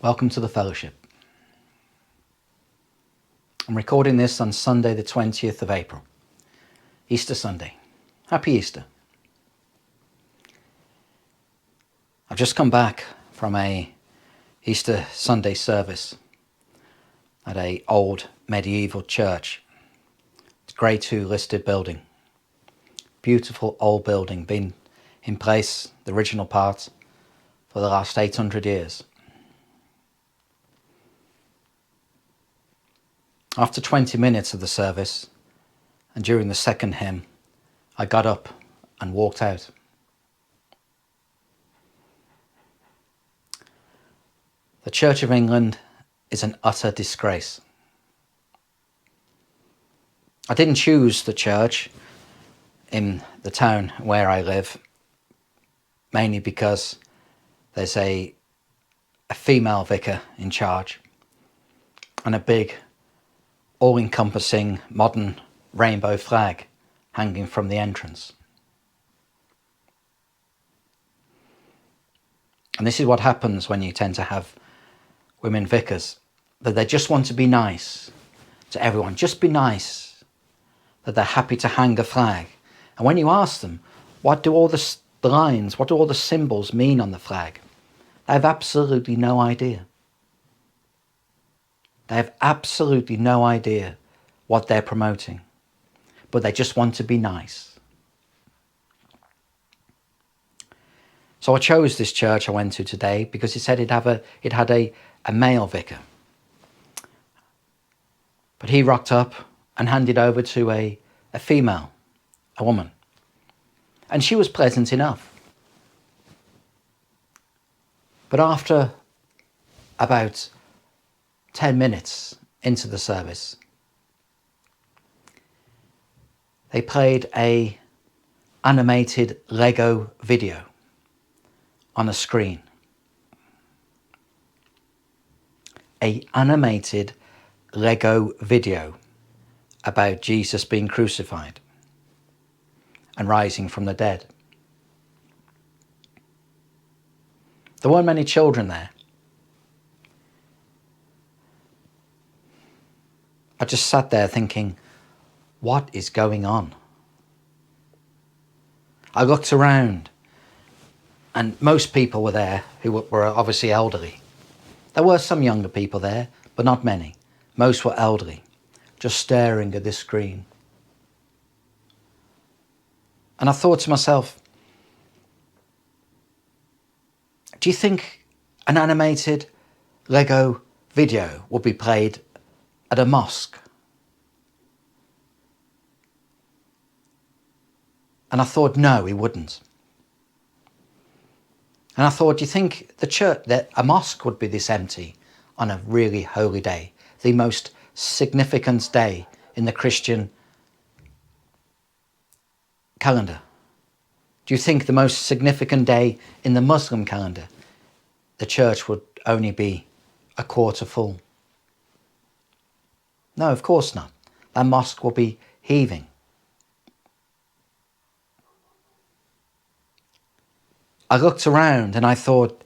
Welcome to the fellowship. I'm recording this on Sunday the 20th of April, Easter Sunday. Happy Easter. I've just come back from a Easter Sunday service at a old medieval church. It's a Grade 2 listed building. Beautiful old building, been in place, the original part, for the last 800 years. After 20 minutes of the service, and during the second hymn, I got up and walked out. The Church of England is an utter disgrace. I didn't choose the church in the town where I live, mainly because there's a female vicar in charge and a big all-encompassing modern rainbow flag hanging from the entrance. And this is what happens when you tend to have women vicars, that they just want to be nice to everyone, just be nice, that they're happy to hang a flag. And when you ask them, what do all the lines, what do all the symbols mean on the flag? They have absolutely no idea. They have absolutely no idea what they're promoting, but they just want to be nice. So I chose this church I went to today because it said it had a male vicar. But he rocked up and handed over to a female, a woman. And she was pleasant enough. But after about 10 minutes into the service, they played a animated Lego video on a screen. A animated Lego video about Jesus being crucified and rising from the dead. There weren't many children there. I just sat there thinking, what is going on? I looked around and most people were there who were obviously elderly. There were some younger people there, but not many. Most were elderly, just staring at this screen. And I thought to myself, do you think an animated Lego video would be played at a mosque? And I thought, no, he wouldn't. And I thought, do you think the church, that a mosque would be this empty on a really holy day, the most significant day in the Christian calendar? Do you think the most significant day in the Muslim calendar, the church would only be a quarter full? No, of course not. That mosque will be heaving. I looked around and I thought,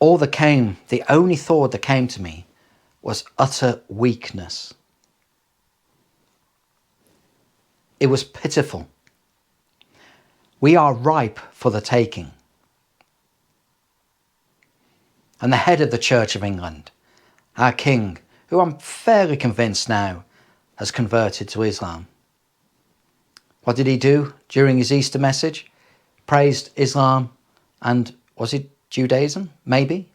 the only thought that came to me was utter weakness. It was pitiful. We are ripe for the taking. And the head of the Church of England, our king, who I'm fairly convinced now has converted to Islam. What did he do during his Easter message? Praised Islam and, was it Judaism? Maybe.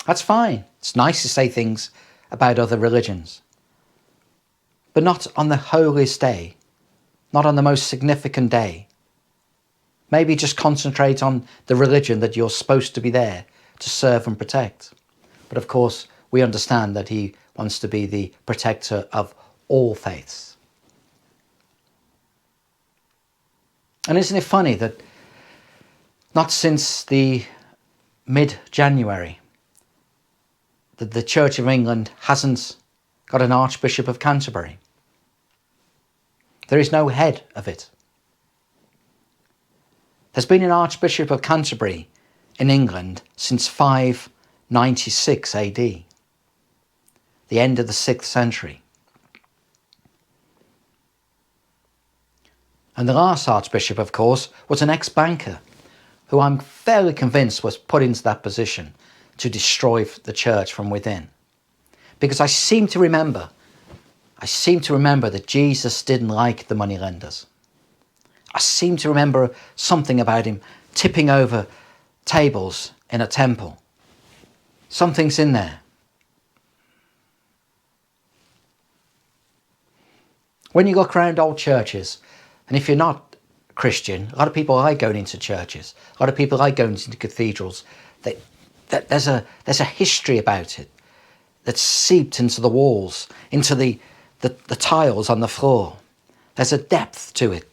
That's fine. It's nice to say things about other religions. But not on the holiest day. Not on the most significant day. Maybe just concentrate on the religion that you're supposed to be there to serve and protect. But of course, we understand that he wants to be the protector of all faiths. And isn't it funny that not since the mid-January that the Church of England hasn't got an Archbishop of Canterbury? There is no head of it. There's been an Archbishop of Canterbury in England since 596 AD, the end of the 6th century. And the last Archbishop, of course, was an ex-banker who I'm fairly convinced was put into that position to destroy the church from within. Because I seem to remember that Jesus didn't like the moneylenders. I seem to remember something about him tipping over tables in a temple. Something's in there. When you look around old churches, and if you're not Christian, a lot of people like going into churches. A lot of people like going into cathedrals. There's a history about it that's seeped into the walls, into the tiles on the floor. There's a depth to it.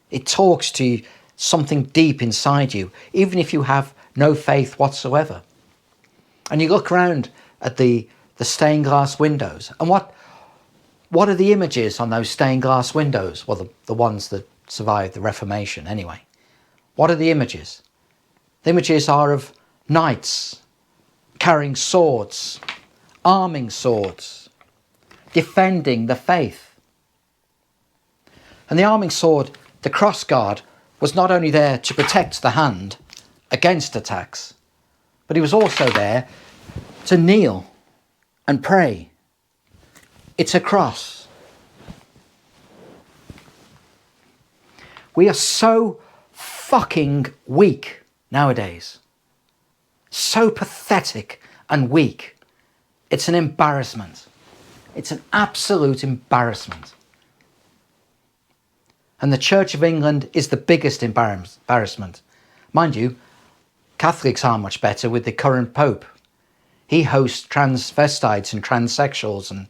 It talks to something deep inside you, even if you have no faith whatsoever. And you look around at the stained glass windows, and what are the images on those stained glass windows? Well, the ones that survived the Reformation anyway. What are the images? The images are of knights carrying swords, arming swords, defending the faith. And the arming sword, the cross guard, was not only there to protect the hand against attacks, but he was also there to kneel and pray. It's a cross. We are so fucking weak nowadays. So pathetic and weak. It's an embarrassment. It's an absolute embarrassment. And the Church of England is the biggest embarrassment. Mind you, Catholics are much better with the current Pope. He hosts transvestites and transsexuals and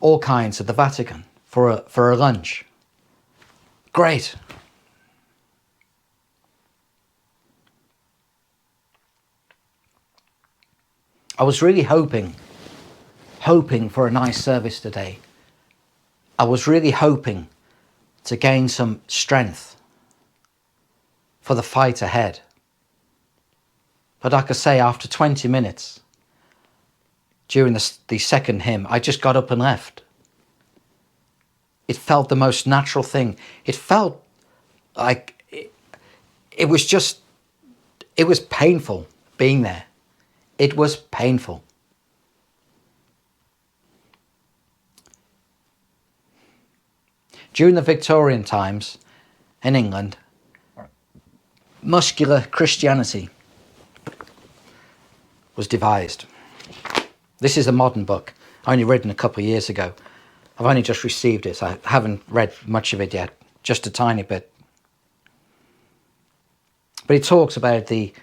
all kinds at the Vatican for a lunch. Great. I was really hoping for a nice service today. I was really hoping to gain some strength for the fight ahead. But like I say, after 20 minutes, during the second hymn, I just got up and left. It felt the most natural thing. It felt like it was painful being there. It was painful. During the Victorian times in England, muscular Christianity was devised. This is a modern book. I only read it a couple of years ago. I've only just received it. I haven't read much of it yet, just a tiny bit. But it talks about the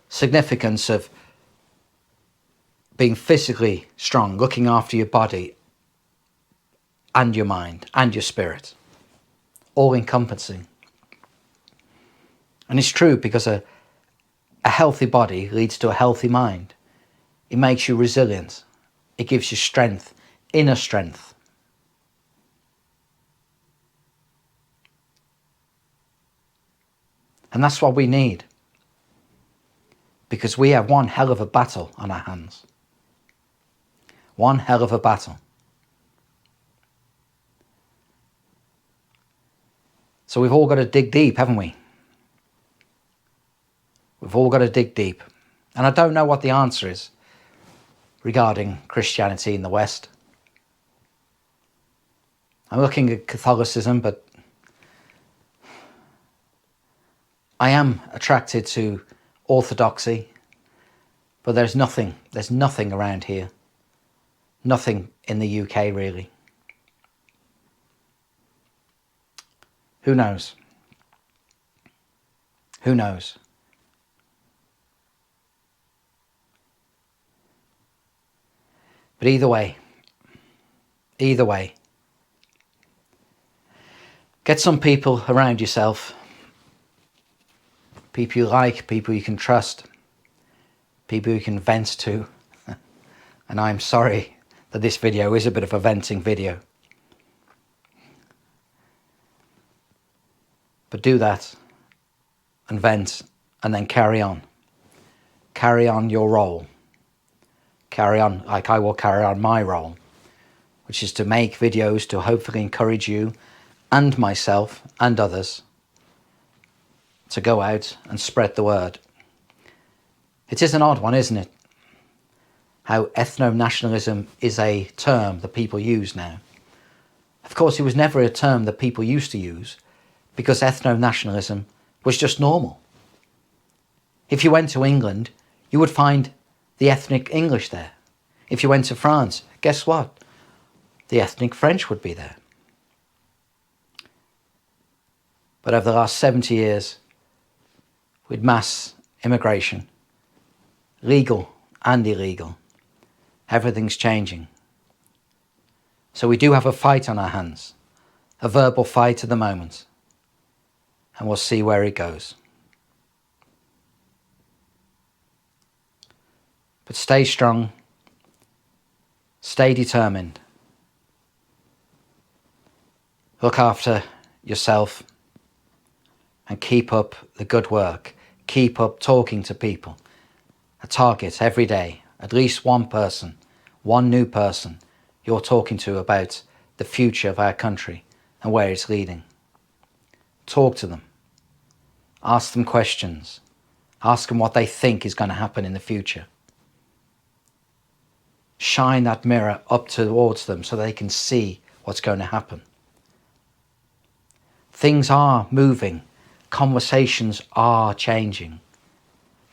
significance of being physically strong, looking after your body and your mind and your spirit, all encompassing. And it's true, because a healthy body leads to a healthy mind. It makes you resilient. It gives you strength, inner strength. And that's what we need, because we have one hell of a battle on our hands. One hell of a battle. So we've all got to dig deep, haven't we? We've all got to dig deep. And I don't know what the answer is regarding Christianity in the West. I'm looking at Catholicism, but I am attracted to Orthodoxy, but there's nothing around here. Nothing in the UK, really. Who knows? Who knows? But either way, get some people around yourself. People you like, people you can trust, people you can vent to. And I'm sorry that this video is a bit of a venting video. But do that and vent and then carry on. Carry on your role. Carry on, like I will carry on my role, which is to make videos to hopefully encourage you and myself and others to go out and spread the word. It is an odd one, isn't it? How ethno-nationalism is a term that people use now. Of course, it was never a term that people used to use because ethno-nationalism was just normal. If you went to England, you would find the ethnic English there. If you went to France, guess what? The ethnic French would be there. But over the last 70 years, with mass immigration, legal and illegal, everything's changing. So we do have a fight on our hands, a verbal fight at the moment, and we'll see where it goes. But stay strong, stay determined, look after yourself, and keep up the good work. Keep up talking to people. A target every day, at least one person, one new person you're talking to about the future of our country and where it's leading. Talk to them. Ask them questions. Ask them what they think is going to happen in the future. Shine that mirror up towards them so they can see what's going to happen. Things are moving. Conversations are changing.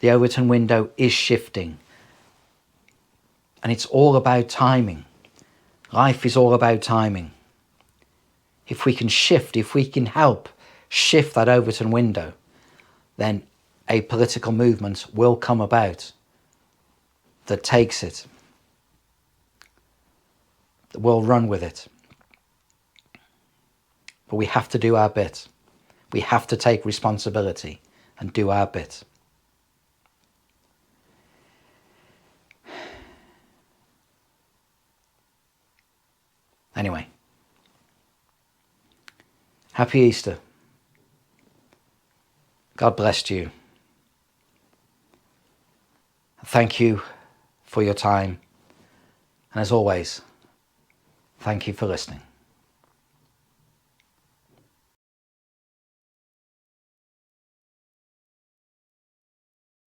The Overton window is shifting. And it's all about timing. Life is all about timing. If we can shift, if we can help shift that Overton window, then a political movement will come about that takes it, that will run with it. But we have to do our bit. We have to take responsibility and do our bit. Anyway, happy Easter. God bless you. Thank you for your time. And as always, thank you for listening.